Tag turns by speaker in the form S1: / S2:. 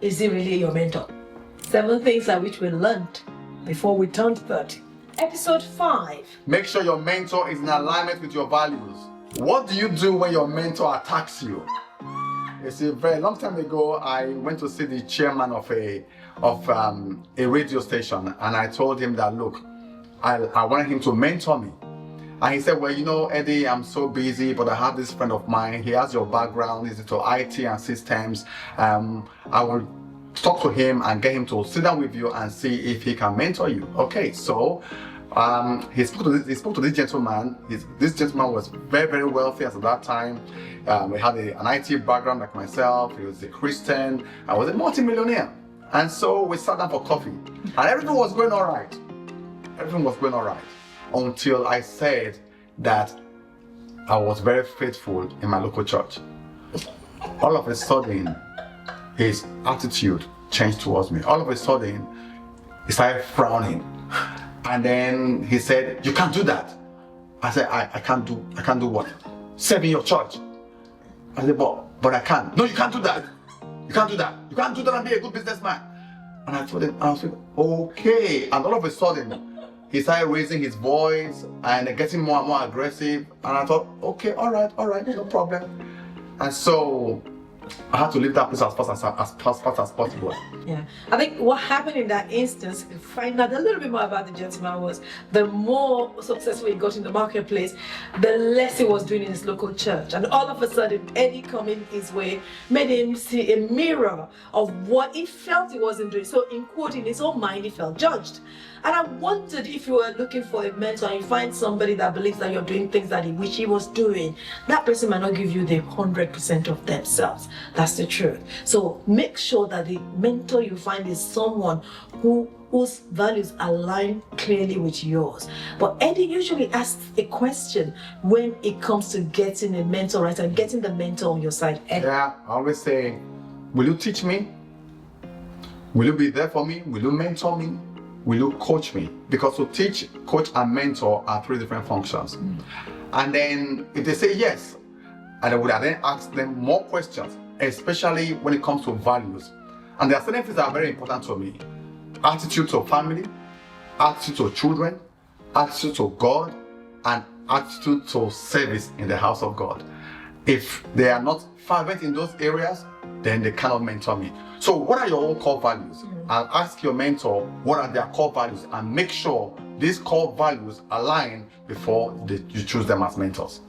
S1: Is he really your mentor? 7 things that which we learned before we turned 30. Episode 5.
S2: Make sure your mentor is in alignment with your values. What do you do when your mentor attacks you? You see, a very long time ago, I went to see the chairman of a radio station, and I told him that, look, I wanted him to mentor me. And he said, well, you know, Eddie, I'm so busy, but I have this friend of mine. He has your background. He's into IT and systems. I will talk to him and get him to sit down with you and see if he can mentor you. Okay, so he spoke to this gentleman. This gentleman was very, very wealthy at that time. He had an IT background like myself. He was a Christian. I was a multi-millionaire. And so we sat down for coffee. And everything was going all right. Everything was going all right. Until I said that I was very faithful in my local church. All of a sudden, his attitude changed towards me. All of a sudden, he started frowning. And then he said, you can't do that. I said, I can't do what? Serve in your church. I said, but I can't. No, you can't do that. You can't do that. You can't do that and be a good businessman. And I told him, I was like, okay. And all of a sudden, he started raising his voice and getting more and more aggressive. And I thought, okay, all right, no problem. And so I had to leave that place as fast as possible.
S1: Yeah, I think what happened in that instance, to find out a little bit more about the gentleman, was the more successful he got in the marketplace, the less he was doing in his local church. And all of a sudden, Eddie coming his way made him see a mirror of what he felt he wasn't doing. So in quote, in his own mind, he felt judged. And I wondered, if you were looking for a mentor and you find somebody that believes that you're doing things that he wish he was doing, that person might not give you the 100% of themselves. That's the truth. So make sure that the mentor you find is someone whose values align clearly with yours. But Eddie usually asks a question when it comes to getting a mentor, right, and getting the mentor on your side. Eddie.
S2: Yeah, I always say, will you teach me? Will you be there for me? Will you mentor me? Will you coach me? Because to teach, coach, and mentor are 3 different functions. And then if they say yes, and I would then ask them more questions, especially when it comes to values. And there are certain things that are very important to me. Attitude to family, attitude to children, attitude to God, and attitude to service in the house of God. If they are not fervent in those areas, then they cannot mentor me. So what are your own core values? I'll ask your mentor what are their core values and make sure these core values align before you choose them as mentors.